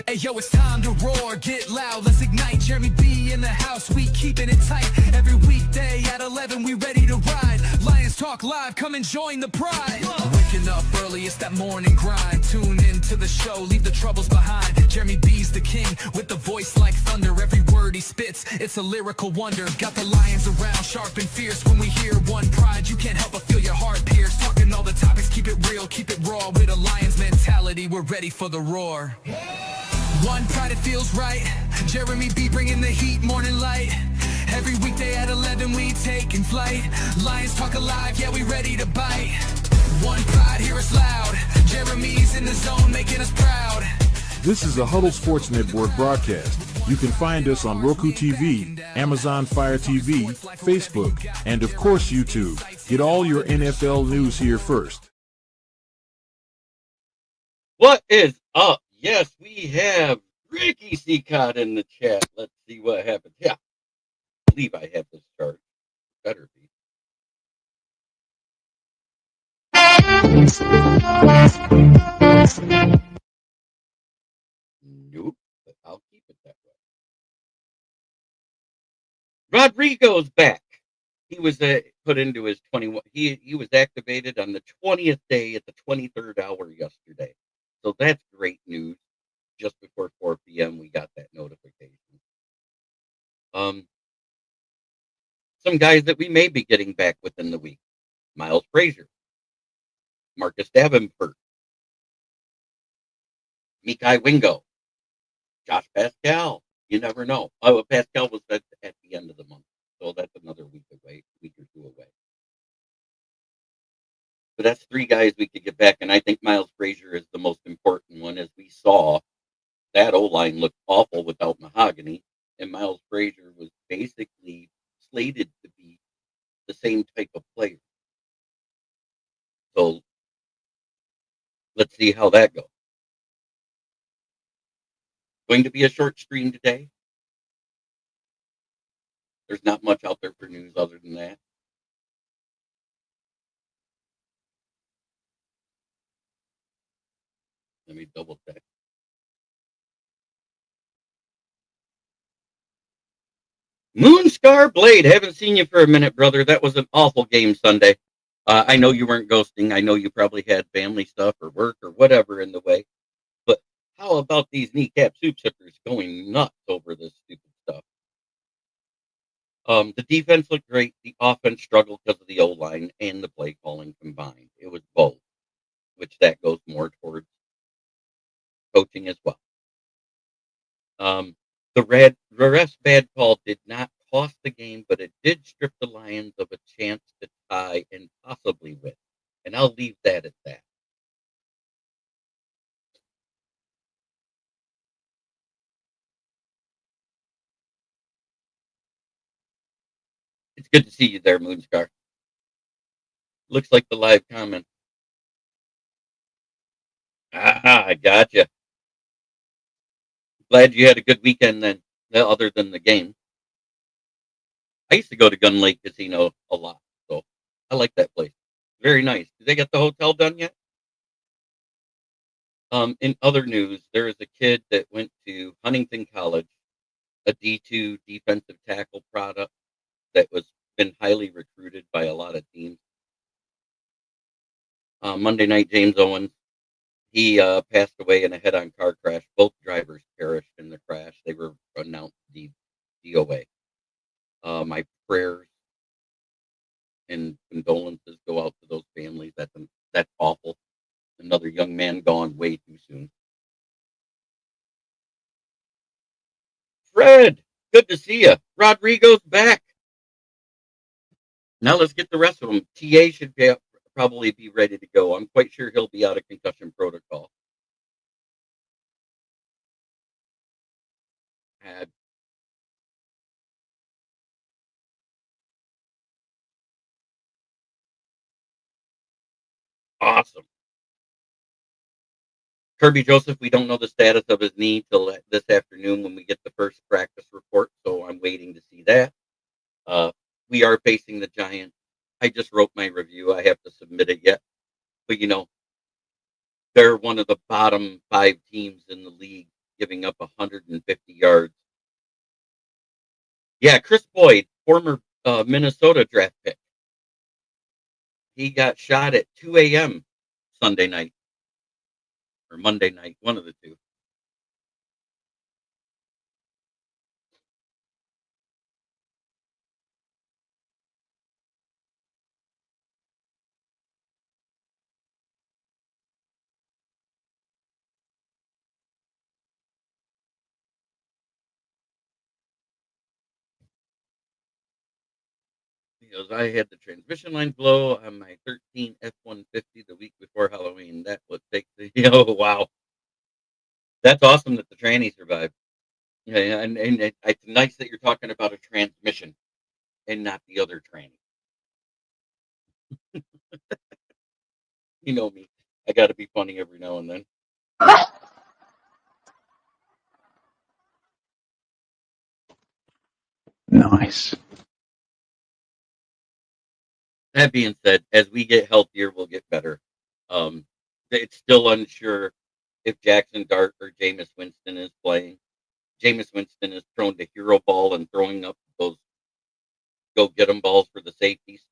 Hey yo, it's time to roar, get loud, let's ignite. Jeremy B in the house, we keeping it tight. Every weekday at 11, we ready to ride. Lions Talk Live, come and join the pride. Waking up early, it's that morning grind. Tune in to the show, leave the troubles behind. Jeremy B's the king, with the voice like thunder. Every word he spits, it's a lyrical wonder. Got the lions around, sharp and fierce. When we hear one pride, you can't help but feel your heart pierce. Talking all the topics, keep it real, keep it raw. With a Lions mentality, we're ready for the roar. One pride, it feels right. Jeremy B bringing the heat, morning light. Every weekday at 11, we taking flight. Lions Talk Alive, yeah, we ready to bite. One pride, hear us loud. Jeremy's in the zone, making us proud. This is a Huddle Sports Network broadcast. You can find us on Roku TV, Amazon Fire TV, Facebook, and of course YouTube. Get all your NFL news here first. What is up? Yes, we have Ricky Seacott in the chat. Let's see what happens. Yeah, I believe I have this chart. Better be. Nope, but I'll keep it that way. Rodrigo's back. He was put into his 21. He was activated on the 20th day at the 23rd hour yesterday. So that's great news. Just before 4 p.m., we got that notification. Some guys that we may be getting back within the week. Miles Frazier, Marcus Davenhurt, Mikai Wingo, Josh Paschal. You never know. Oh, Paschal was at the end of the month, so that's another week or two away. But that's 3 guys we could get back, and I think Miles Frazier is the most important one. As we saw, that O-line looked awful without Mahogany, and Miles Frazier was basically slated to be the same type of player. So let's see how that goes. Going to be a short stream today. There's not much out there for news other than that. Let me double check. Moonscar Blade, haven't seen you for a minute, brother. That was an awful game Sunday. I know you weren't ghosting. I know you probably had family stuff or work or whatever in the way. But how about these kneecap soup sippers going nuts over this stupid stuff? The defense looked great. The offense struggled because of the O-line and the play calling combined. It was both, which that goes more towards coaching as well. The ref's bad call did not cost the game, but it did strip the Lions of a chance to tie and possibly win. And I'll leave that at that. It's good to see you there, Moonscar. Looks like the live comment. I gotcha. Glad you had a good weekend then, other than the game. I used to go to Gun Lake Casino a lot, so I like that place. Very nice. Did they get the hotel done yet? In other news, there is a kid that went to Huntington College, a D2 defensive tackle product that was been highly recruited by a lot of teams. Monday Night James Owens. He passed away in a head-on car crash. Both drivers perished in the crash. They were announced DOA. My prayers and condolences go out to those families. That's awful. Another young man gone way too soon. Fred, good to see you. Rodrigo's back. Now let's get the rest of them. TA should probably be ready to go. I'm quite sure he'll be out of concussion protocol. Awesome. Kirby Joseph, we don't know the status of his knee till this afternoon when we get the first practice report, so I'm waiting to see that. We are facing the Giants. I just wrote my review. I have to submit it yet. But, they're one of the bottom 5 teams in the league giving up 150 yards. Yeah, Chris Boyd, former Minnesota draft pick. He got shot at 2 a.m. Sunday night or Monday night, one of the two. He goes, I had the transmission line blow on my 13 F-150 the week before Halloween. That would take the, wow. That's awesome that the tranny survived. Yeah, and it's nice that you're talking about a transmission and not the other tranny. You know me. I got to be funny every now and then. Nice. That being said, as we get healthier, we'll get better. It's still unsure if Jackson Dart or Jameis Winston is playing. Jameis Winston is prone to hero ball and throwing up those go get 'em balls for the safeties.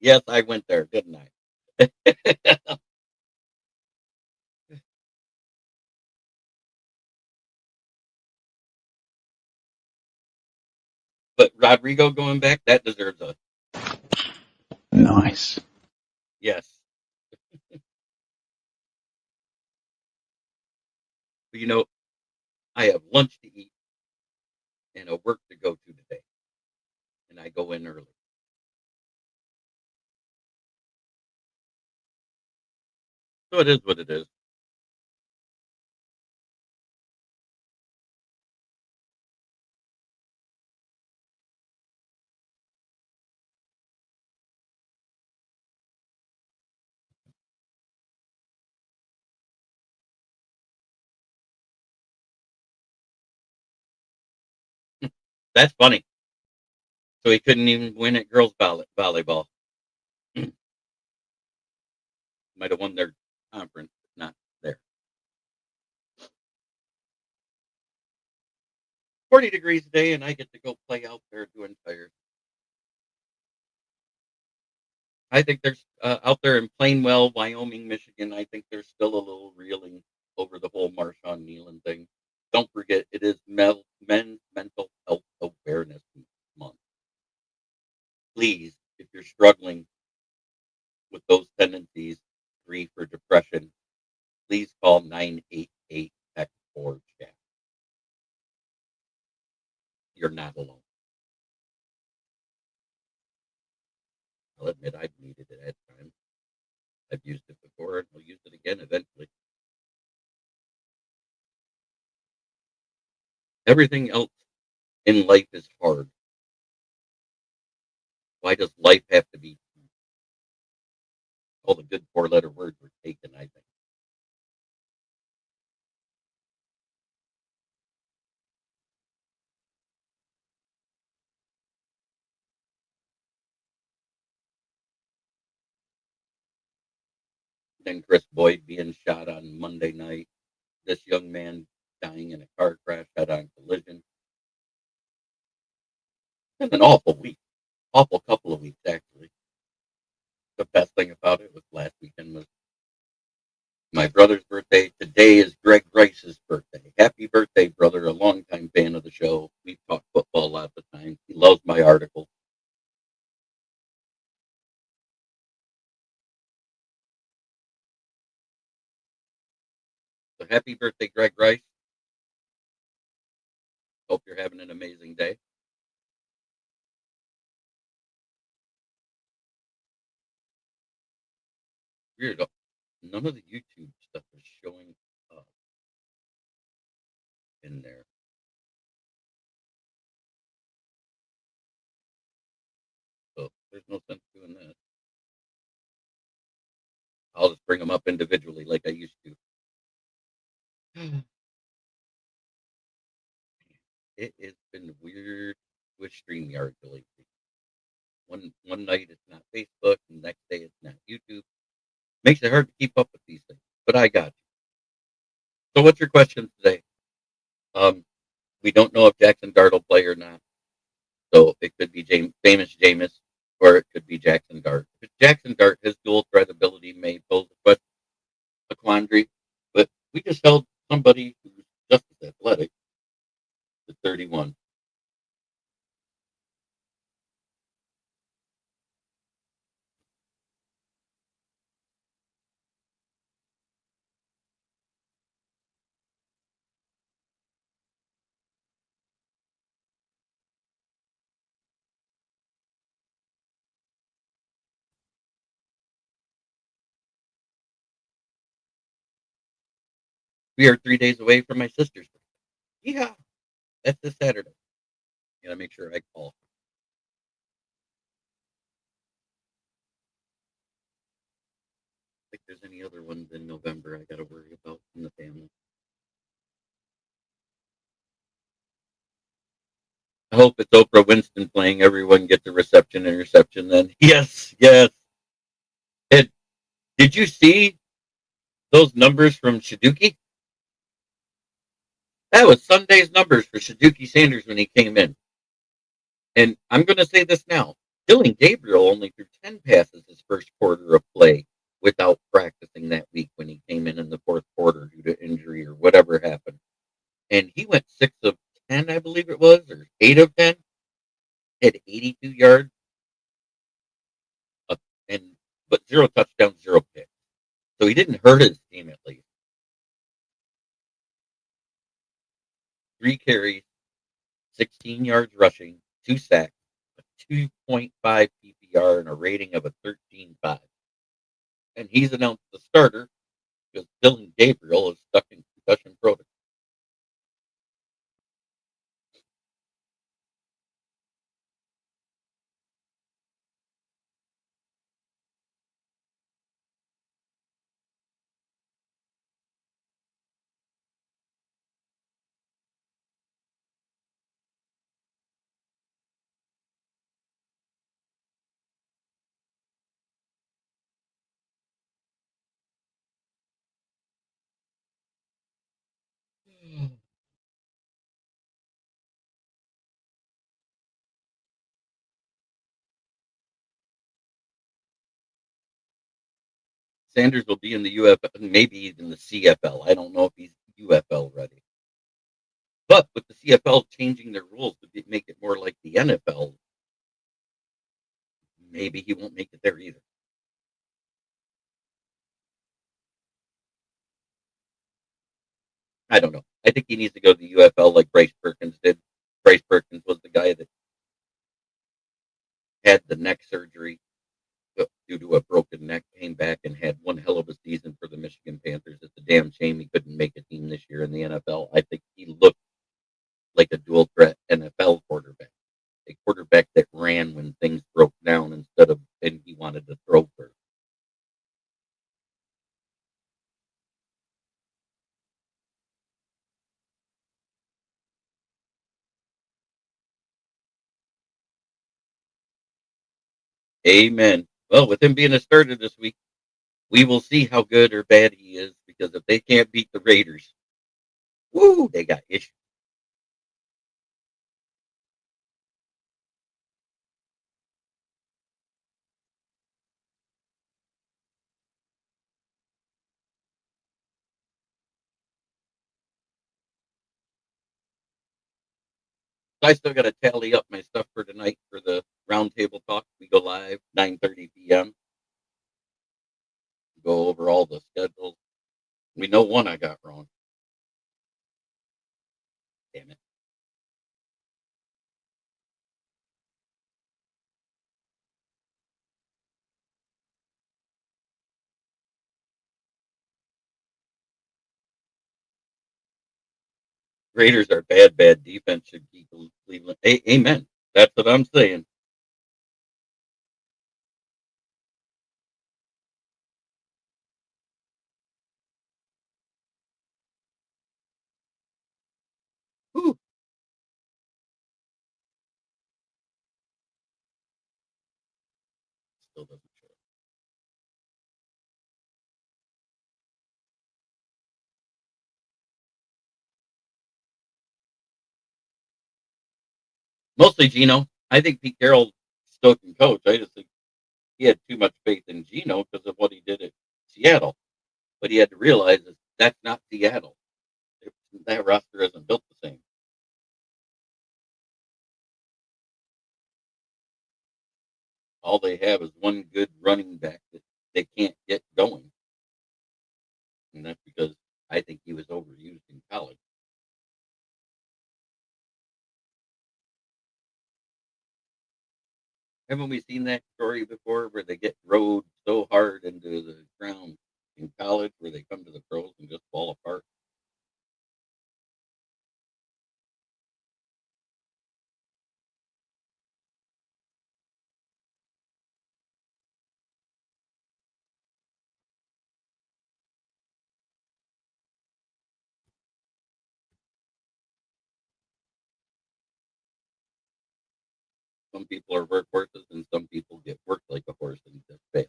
Yes, I went there, didn't I? But Rodrigo going back, that deserves a Nice. yes. But I have lunch to eat and a work to go to today, and I go in early. So it is what it is. That's funny. So he couldn't even win at girls volleyball. Might have won their conference, but not there. 40 degrees today, and I get to go play out there doing tires. I think there's out there in Plainwell, Wyoming, Michigan. I think there's still a little reeling over the whole Marshawn Nealon thing. Don't forget, it is Men's Mental Health Awareness Month. Please, if you're struggling with those tendencies, grief or depression, please call 988 Tech 4 chat. You're not alone. I'll admit I've needed it at times. I've used it before and I'll use it again eventually. Everything else in life is hard. Why does life have to be? All the good four-letter words were taken, I think. Then Chris Boyd being shot on Monday night. This young man dying in a car crash, head-on collision. It's been an awful week. Awful couple of weeks, actually. The best thing about it was last weekend was my brother's birthday. Today is Greg Rice's birthday. Happy birthday, brother. A longtime fan of the show. We've talked football lots of times. He loves my article. So happy birthday, Greg Rice. Hope you're having an amazing day. Weird. None of the YouTube stuff is showing up in there. So there's no sense doing that. I'll just bring them up individually like I used to. It has been weird with StreamYard lately. One night it's not Facebook, and the next day it's not YouTube. Makes it hard to keep up with these things. but I got you. So what's your question today? Um, we don't know if Jackson Dart will play or not. So it could be famous Jameis, or it could be Jackson Dart. If it's Jackson Dart, his dual threat ability may pose a quandary, but we just held somebody who's just as athletic to 31. We are 3 days away from my sister's birthday. Yeah, that's this Saturday. Gotta make sure I call. If there's any other ones in November I gotta worry about in the family. I hope it's Oprah Winston playing. Everyone gets a reception interception then. Yes, yes. And did you see those numbers from Shaduki? That was Sunday's numbers for Shaduki Sanders when he came in. And I'm going to say this now. Dylan Gabriel only threw 10 passes his first quarter of play without practicing that week when he came in the fourth quarter due to injury or whatever happened. And he went 6 of 10, I believe it was, or 8 of 10, had 82 yards, uh, and but 0 touchdowns, 0 picks. So he didn't hurt his team at least. 3 carries, 16 yards rushing, 2 sacks, a 2.5 PPR, and a rating of a 13.5. And he's announced the starter because Dylan Gabriel is stuck in concussion protocol. Sanders will be in the UFL, maybe even the CFL. I don't know if he's UFL ready. But with the CFL changing their rules to make it more like the NFL, maybe he won't make it there either. I don't know. I think he needs to go to the UFL like Bryce Perkins did. Bryce Perkins was the guy that had the neck surgery due to a broken neck, came back and had one hell of a season for the Michigan Panthers. It's a damn shame he couldn't make a team this year in the NFL. I think he looked like a dual threat NFL quarterback, a quarterback that ran when things broke down instead of and he wanted to throw first. Amen. Well, with him being a starter this week, we will see how good or bad he is because if they can't beat the Raiders, woo, they got issues. I still got to tally up my stuff for tonight for the roundtable talk. We go live 9:30 p.m. Go over all the schedules. We know one I got wrong. Damn it. Raiders are bad, bad defense should keep Cleveland. Amen. That's what I'm saying. Whew. Still doesn't show. Mostly Gino. I think Pete Carroll still can coach. I just think he had too much faith in Gino because of what he did at Seattle. But he had to realize that that's not Seattle. That roster isn't built the same. All they have is one good running back that they can't get going. And that's because I think he was overused in college. Haven't we seen that story before where they get rode so hard into the ground in college where they come to the pros and just fall apart? Some people are workhorses and some people get worked like a horse and just fail.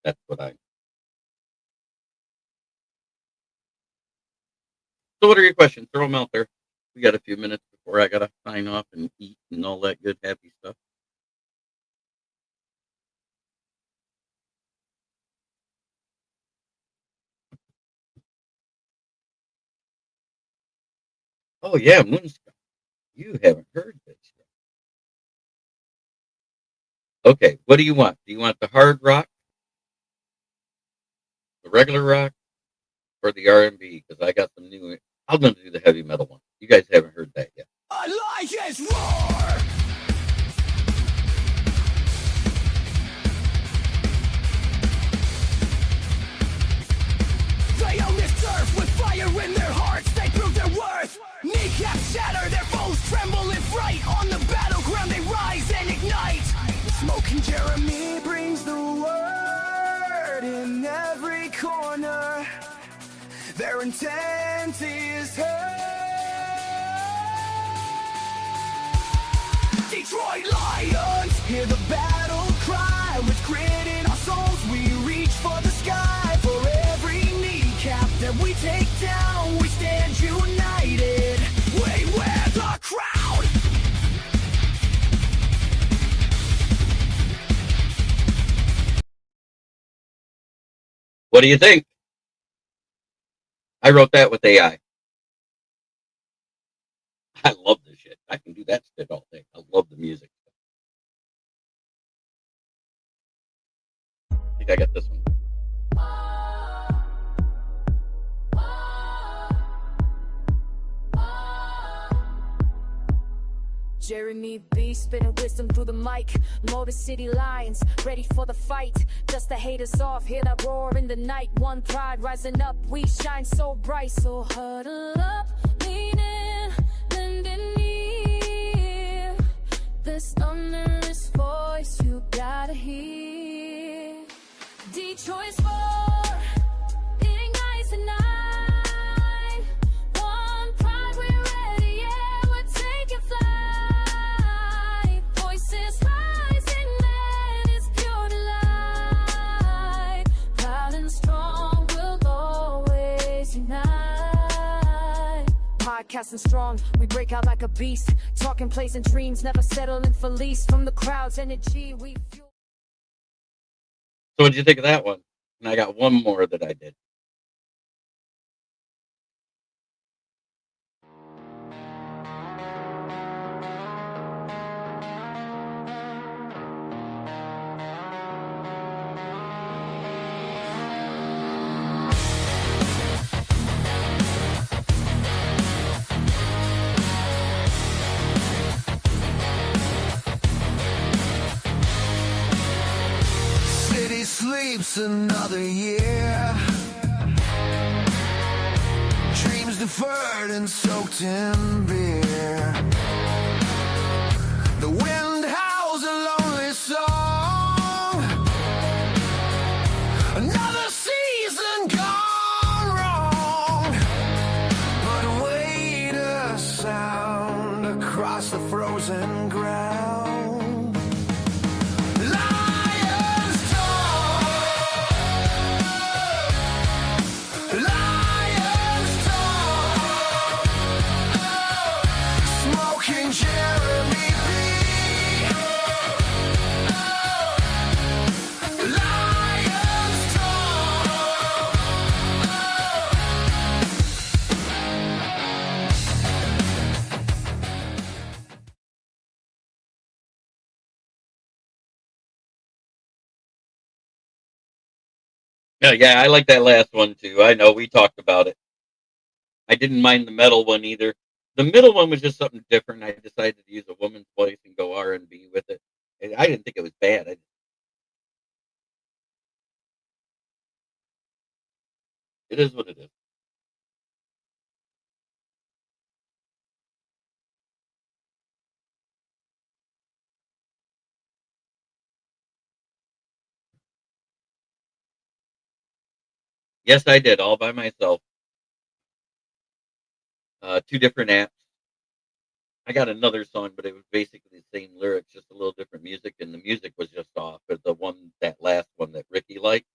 That's what I. So, what are your questions? Throw them out there. We got a few minutes before I got to sign off and eat and all that good, happy stuff. Oh, yeah, Moonsky. You haven't heard this yet. Okay, what do you want? Do you want the hard rock, the regular rock, or the R&B? Because I got some new. I'm going to do the heavy metal one. You guys haven't heard that yet. Elijah's roar! They own this turf with fire in their hearts. They prove their worth. Kneecaps shatter, their foes tremble in fright. On the battleground they rise and ignite. Smoking Jeremy brings the word in every corner. Their intent is hurt. Detroit Lions, hear the battle cry. With grit in our souls, we reach for the sky. For every kneecap that we take down, we stand united. We wear the crown. What do you think? I wrote that with AI. I love this shit. I can do that shit all day. I love the music. I think I got this one. Jeremy B spinning wisdom through the mic. Motor City Lions ready for the fight. Dust the haters off, hear that roar in the night. One pride rising up, we shine so bright. So huddle up, lean in, lend an ear. This thunderous voice you gotta hear. Detroit's roar, it ignites the night. One pride, we're ready, yeah, we're taking flight. Voices rising, man, it's pure delight. Proud and strong, we'll always unite. Podcasting strong, we break out like a beast. Talking plays and dreams, never settling for least. From the crowd's energy, we fuel. So what'd you think of that one? And I got one more that I did. City sleeps another year. Dreams deferred and soaked in beer. The wind howls a lonely song. Another season gone wrong. But wait a sound across the frozen ground. Lions talk. Lions talk. Smoking Jeremy. Yeah, I like that last one too. I know we talked about it. I didn't mind the metal one either. The middle one was just something different. I decided to use a woman's voice and go R&B with it. And I didn't think it was bad. It is what it is. Yes, I did all by myself. Two different apps. I got another song, but it was basically the same lyrics, just a little different music, and the music was just off. But the one, that last one that Ricky liked,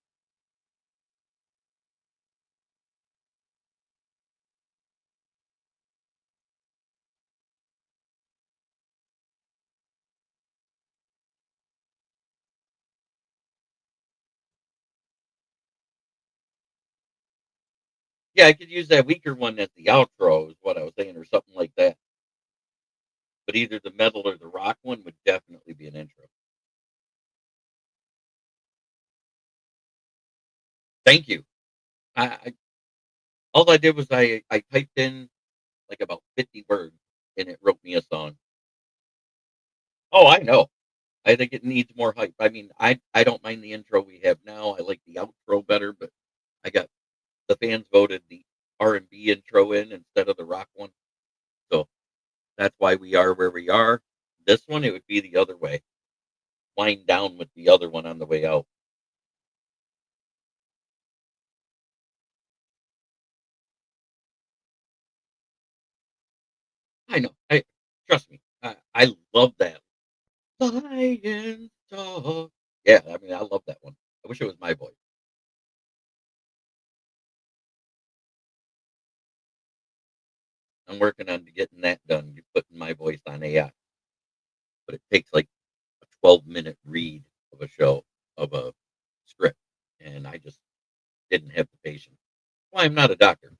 yeah, I could use that weaker one as the outro, is what I was saying, or something like that. But either the metal or the rock one would definitely be an intro. Thank you. I all I did was I typed in like about 50 words and it wrote me a song. Oh, I know. I think it needs more hype. I mean, I don't mind the intro we have now. I like the outro better, but I got the fans voted the R&B intro in instead of the rock one. So that's why we are where we are. This one, it would be the other way. Wind down with the other one on the way out. I know. I trust me. I love that. Lions talk. Yeah, I mean, I love that one. I wish it was my voice. I'm working on getting that done. You putting my voice on AI, but it takes like a 12-minute read of a show of a script, and I just didn't have the patience. Well, I'm not a doctor,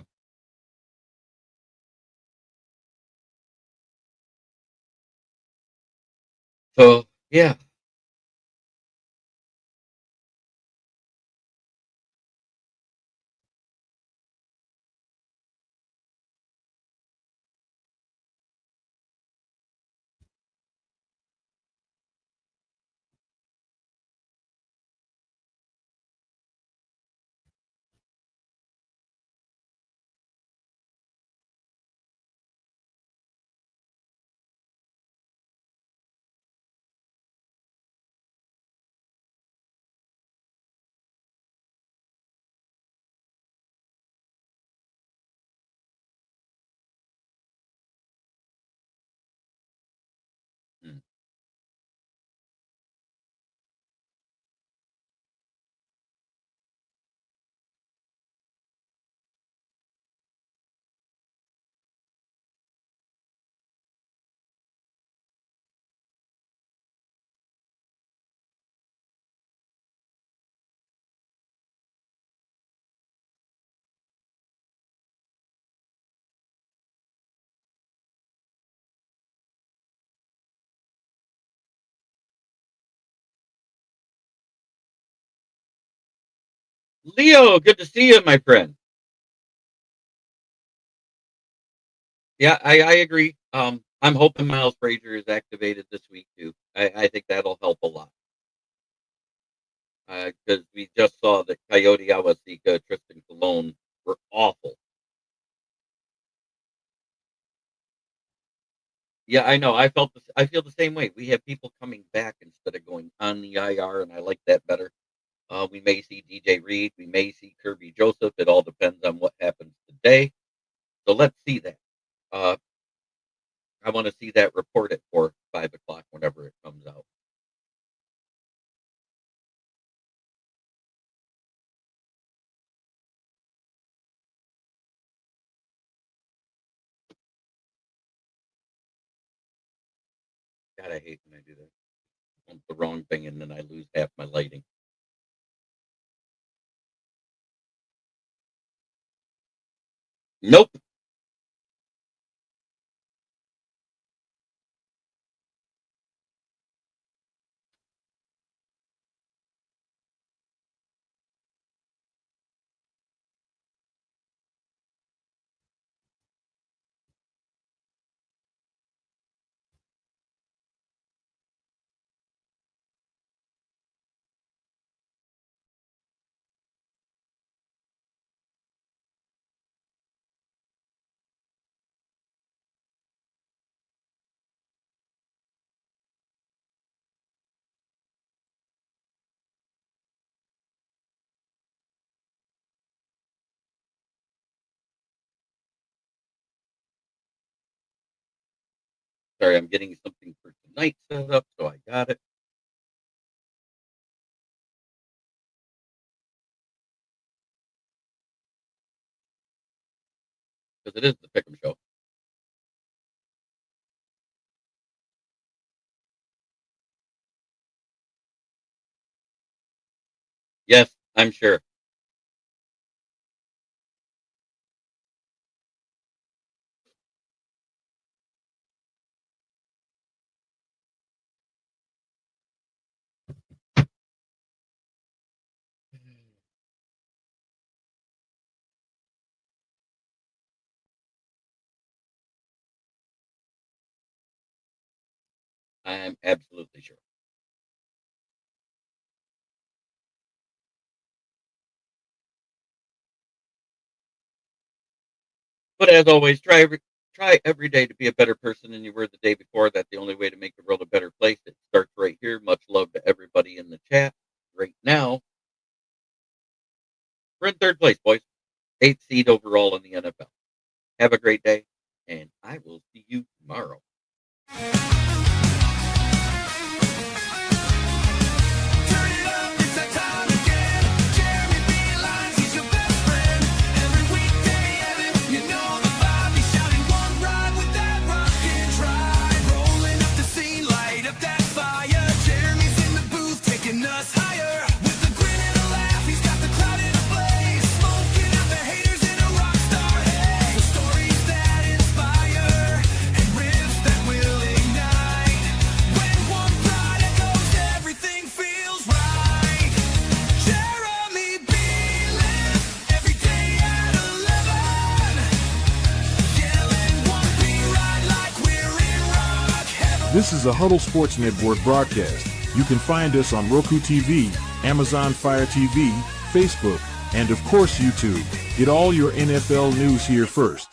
so yeah. Mm. Leo, good to see you, my friend. Yeah, I agree. I'm hoping Miles Frazier is activated this week too. I think that'll help a lot because we just saw that Coyote Awasika, Tristan Colon were awful. Yeah, I know. I feel the same way. We have people coming back instead of going on the IR, and I like that better. We may see DJ Reed. We may see Kirby Joseph. It all depends on what happens today. So let's see that. Uh, I want to see that report at 4, 5 o'clock whenever it comes out. God, I hate when I do that. I want the wrong thing, and then I lose half my lighting. Nope. Sorry, I'm getting something for tonight set up, so I got it. Because it is the Pick'em Show. Yes, I'm sure. I'm absolutely sure. But as always, try every day to be a better person than you were the day before. That's the only way to make the world a better place. It starts right here. Much love to everybody in the chat right now. We're in third place, boys. 8th seed overall in the NFL. Have a great day, and I will see you tomorrow. Turn it up, it's that time again. Jeremy B. Lyons, he's your best friend. Every weekday, Evan, you know the vibe. He's shouting one ride with that rockin' drive. Rolling up the scene, light up that fire. Jeremy's in the booth, taking us higher. With a grin and a laugh, he's got the crowd in a blaze. Smoking out the haters in a rock star haze. The stories that inspire and riffs that will ignite. When one pride echoes, everything feels right. Jeremy B. live every day at 11. Yelling one B ride like we're in rock heaven. This is a Huddle Sports Network broadcast. You can find us on Roku TV, Amazon Fire TV, Facebook, and of course YouTube. Get all your NFL news here first.